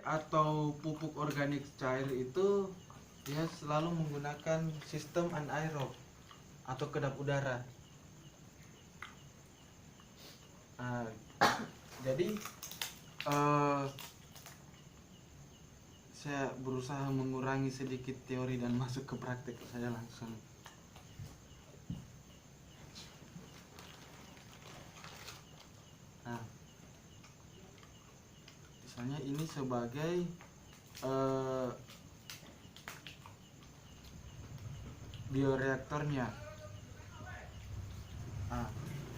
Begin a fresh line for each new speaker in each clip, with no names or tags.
atau pupuk organik cair itu dia selalu menggunakan sistem anaerob atau kedap udara. Jadi saya berusaha mengurangi sedikit teori dan masuk ke praktek. Saya langsung misalnya ini sebagai bioreaktornya.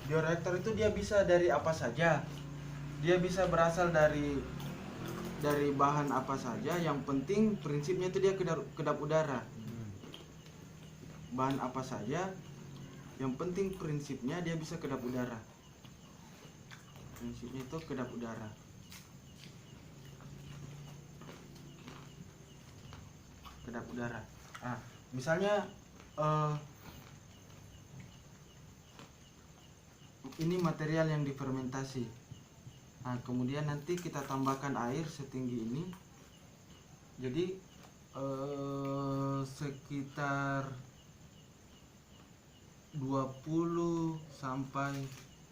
Bioreaktor itu dia bisa dari apa saja, dia bisa berasal dari bahan apa saja, yang penting prinsipnya itu dia kedap udara. Bahan apa saja, yang penting prinsipnya dia bisa kedap udara. Prinsipnya itu kedap udara. Kedap udara. Misalnya ini material yang difermentasi. Kemudian nanti kita tambahkan air setinggi ini. Jadi sekitar 20 sampai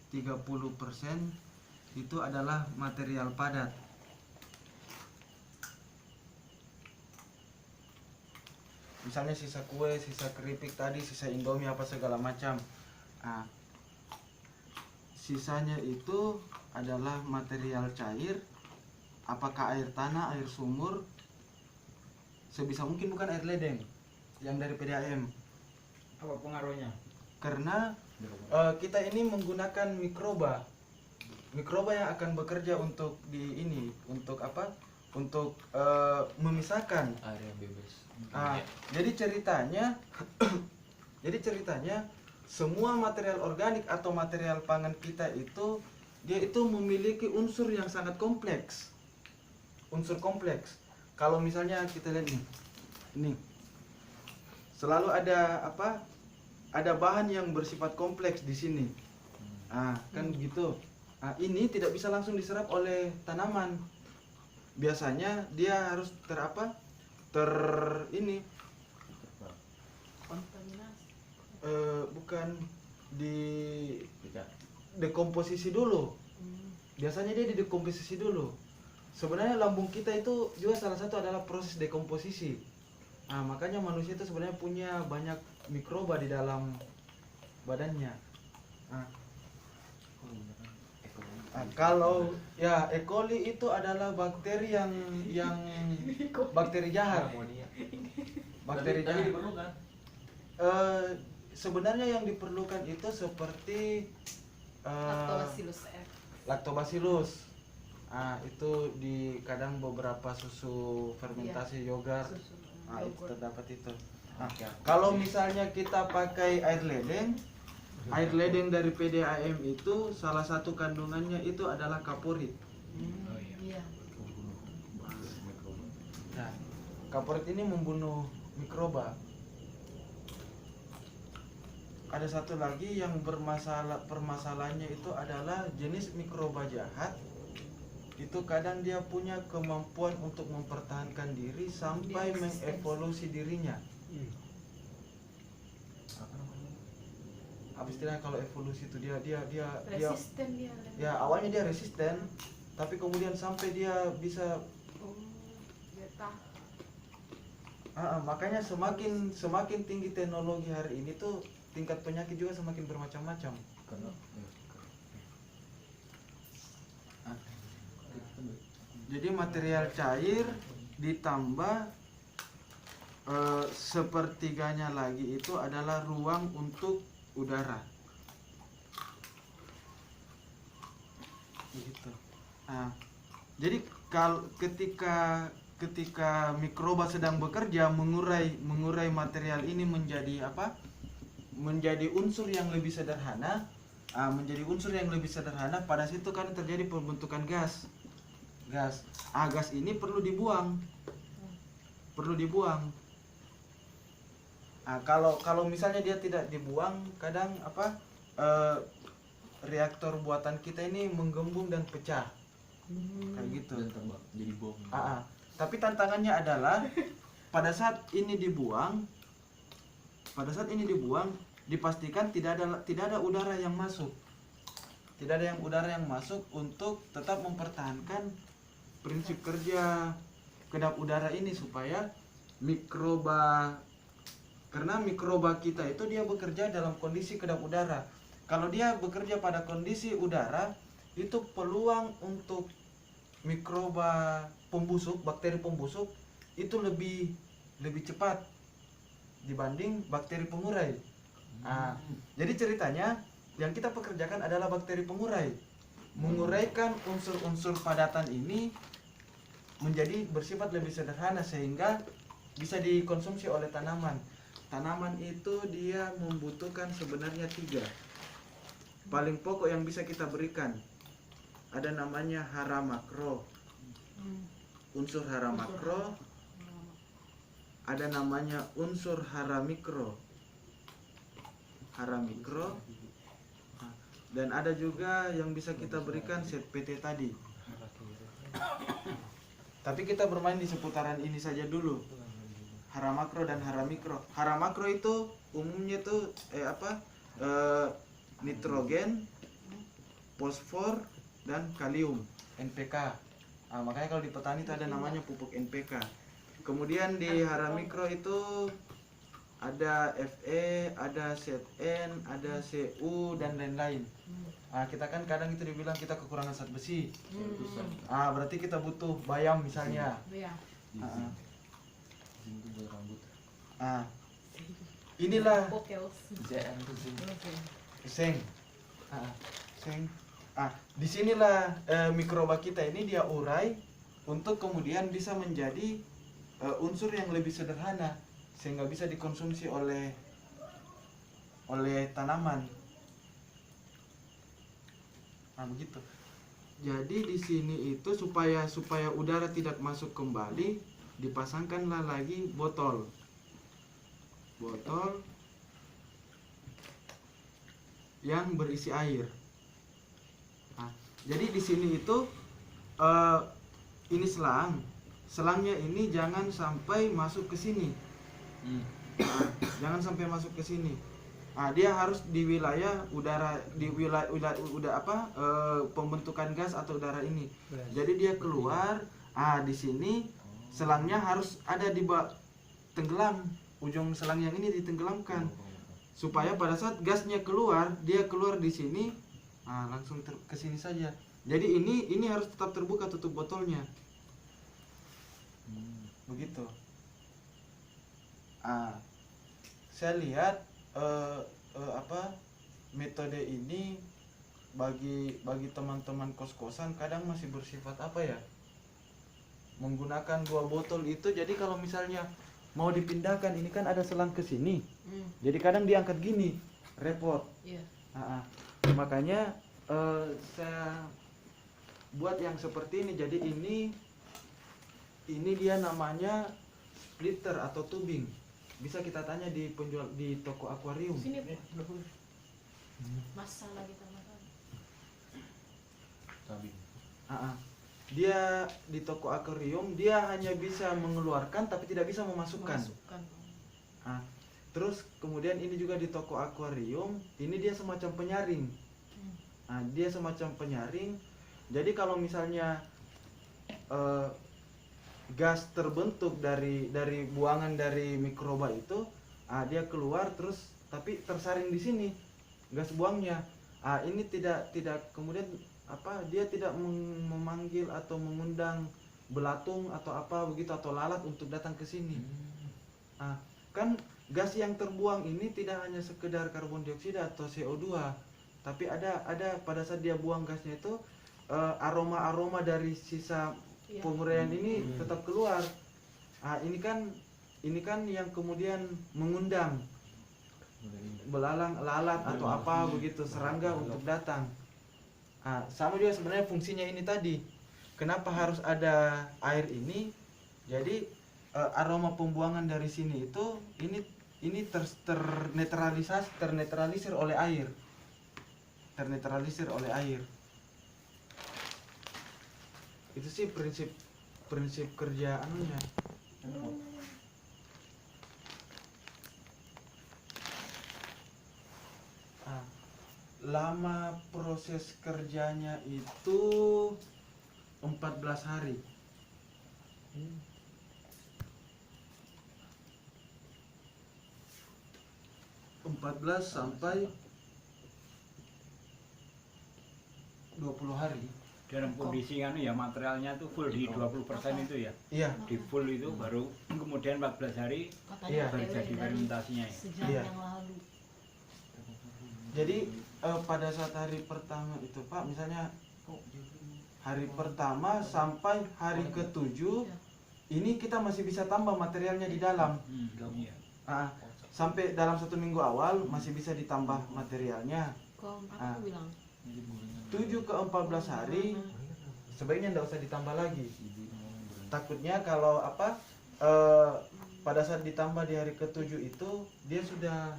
30% itu adalah material padat. Misalnya sisa kue, sisa keripik tadi, sisa indomie apa segala macam. Sisanya itu adalah material cair. Apakah air tanah, air sumur? Sebisa mungkin bukan air ledeng yang dari PDAM.
Apa pengaruhnya?
Karena kita ini menggunakan mikroba yang akan bekerja untuk untuk apa? Untuk memisahkan
area bebas.
Jadi ceritanya semua material organik atau material pangan kita itu dia itu memiliki unsur yang sangat kompleks. Unsur kompleks. Kalau misalnya kita lihat ini selalu ada apa? Ada bahan yang bersifat kompleks di sini. Kan begitu. Ini tidak bisa langsung diserap oleh tanaman. Biasanya dia harus bukan di dekomposisi dulu. Biasanya dia didekomposisi dulu. Sebenarnya lambung kita itu juga salah satu adalah proses dekomposisi. Makanya manusia itu sebenarnya punya banyak mikroba di dalam badannya. Kalau ya E. coli itu adalah bakteri yang bakteri jahat. Bakteri jahat. Sebenarnya yang diperlukan itu seperti Lactobacillus. Itu di kadang beberapa susu fermentasi yogurt. Itu terdapat itu. Kalau misalnya kita pakai air ledeng dari PDAM itu salah satu kandungannya itu adalah kaporit. Kaporit ini membunuh mikroba. Ada satu lagi yang permasalahannya itu adalah jenis mikroba jahat. Itu kadang dia punya kemampuan untuk mempertahankan diri sampai mengevolusi dirinya. Apa istilahnya kalau evolusi itu dia
resisten dia.
Ya awalnya dia resisten, tapi kemudian sampai dia bisa makanya semakin tinggi teknologi hari ini tuh tingkat penyakit juga semakin bermacam-macam. Jadi material cair ditambah sepertiganya lagi itu adalah ruang untuk udara. Begitu. Jadi ketika mikroba sedang bekerja mengurai material ini menjadi apa? Menjadi unsur yang lebih sederhana. Pada situ kan terjadi pembentukan gas. Gas ini perlu dibuang. Kalau misalnya dia tidak dibuang, kadang reaktor buatan kita ini menggembung dan pecah. kayak gitu.
Dan terbang jadi bom.
Tapi tantangannya adalah pada saat ini dibuang, dipastikan tidak ada udara yang masuk. Tidak ada udara yang masuk untuk tetap mempertahankan prinsip kerja kedap udara ini supaya karena mikroba kita itu dia bekerja dalam kondisi kedap udara. Kalau dia bekerja pada kondisi udara, itu peluang untuk mikroba pembusuk, bakteri pembusuk itu lebih cepat dibanding bakteri pengurai. Jadi ceritanya yang kita pekerjakan adalah bakteri pengurai, menguraikan unsur-unsur padatan ini menjadi bersifat lebih sederhana sehingga bisa dikonsumsi oleh tanaman. Tanaman itu dia membutuhkan sebenarnya 3 paling pokok yang bisa kita berikan. Ada namanya hara makro, unsur hara makro, ada namanya unsur hara mikro, dan ada juga yang bisa kita berikan zat PT tadi. Tapi kita bermain di seputaran ini saja dulu, hara makro dan hara mikro. Hara makro itu umumnya tuh nitrogen, fosfor, dan kalium, NPK. Makanya kalau di petani itu ada namanya pupuk NPK. Kemudian di hara mikro itu ada Fe, ada Zn, ada Cu, dan lain-lain. Kita kan kadang itu dibilang kita kekurangan zat besi. Berarti kita butuh bayam misalnya. Inilah seng. Disinilah mikroba kita ini dia urai untuk kemudian bisa menjadi unsur yang lebih sederhana sehingga bisa dikonsumsi oleh tanaman. Begitu. Jadi di sini itu supaya udara tidak masuk kembali, dipasangkanlah lagi botol yang berisi air. Jadi di sini itu ini selangnya ini jangan sampai masuk ke sini. Jangan sampai masuk ke sini. Dia harus di wilayah udara, di wilayah pembentukan gas atau udara ini. Jadi dia keluar. Di sini selangnya harus ada di tenggelam. Ujung selang yang ini ditenggelamkan supaya pada saat gasnya keluar, dia keluar di sini, langsung ke sini saja. Jadi ini harus tetap terbuka tutup botolnya. Begitu. Saya lihat metode ini bagi teman-teman kos-kosan kadang masih bersifat menggunakan 2 botol itu. Jadi kalau misalnya mau dipindahkan, ini kan ada selang ke sini. Jadi kadang diangkat gini, repot. Makanya saya buat yang seperti ini. Jadi ini dia namanya splitter atau tubing. Bisa kita tanya di penjual di toko akuarium.
Sini masalah kita makan.
Dia di toko akuarium dia hanya bisa mengeluarkan tapi tidak bisa memasukkan. Terus kemudian ini juga di toko akuarium, ini dia semacam penyaring. Dia semacam penyaring. Jadi kalau misalnya gas terbentuk dari buangan dari mikroba itu, dia keluar terus tapi tersaring di sini gas buangnya. Ini tidak kemudian dia tidak memanggil atau mengundang belatung atau begitu atau lalat untuk datang ke sini. Kan gas yang terbuang ini tidak hanya sekedar karbon dioksida atau CO2, tapi ada pada saat dia buang gasnya itu aroma dari sisa penguraian ini tetap keluar. Ini kan yang kemudian mengundang belalang, lalat atau begitu, serangga untuk datang. Sama juga sebenarnya fungsinya ini tadi. Kenapa harus ada air ini? Jadi aroma pembuangan dari sini itu ini ternetralisir oleh air. Itu sih prinsip kerja anunya. Ah, lama proses kerjanya itu 14 hari. 14 sampai 20 hari.
Dalam kondisi anu ya materialnya tuh full di 20% itu ya.
Iya.
Di full itu baru kemudian 14 hari
Iya.
baru jadi fermentasinya ya.
Sejak
Iya.
yang lalu.
Jadi pada saat hari pertama itu Pak, misalnya hari pertama sampai hari ke-7 ini kita masih bisa tambah materialnya di dalam.
Iya.
Ah, sampai dalam 1 minggu awal masih bisa ditambah materialnya.
Kok
Ah.
aku bilang?
7 ke 14 hari sebaiknya tidak usah ditambah lagi. Takutnya kalau apa pada saat ditambah di hari ke-7 itu dia sudah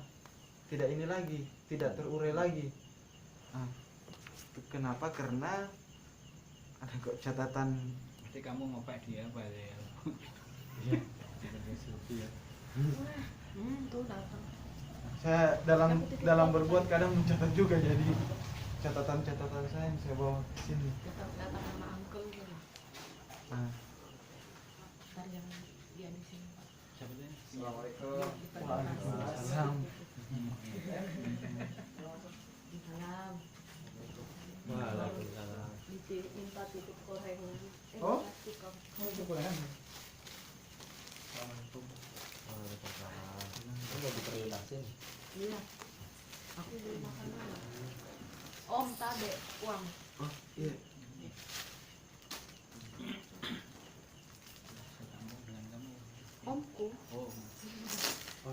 tidak ini lagi, tidak terurai lagi. Nah, kenapa? Karena ada kok catatan.
Pasti kamu ngopek dia apa ya?
Iya.
Tuh datang.
Saya dalam berbuat kadang mencatat juga, jadi catatan-catatan saya yang saya bawa ke sini.
Datang sama uncle gitu.
Nah,
Ntar yang dia di sini.
Siapa tuh?
Assalamualaikum.
Waalaikumsalam.
Salam.
Waalaikumsalam.
Minta titip gorengan.
Oh?
Tukang.
Waalaikumsalam. Ini mau diprioritasin.
Iya. Aku beli makanan. Om tabe uang.
Oh, iya.
Kamu dengan kamu.
Omku.
Oh,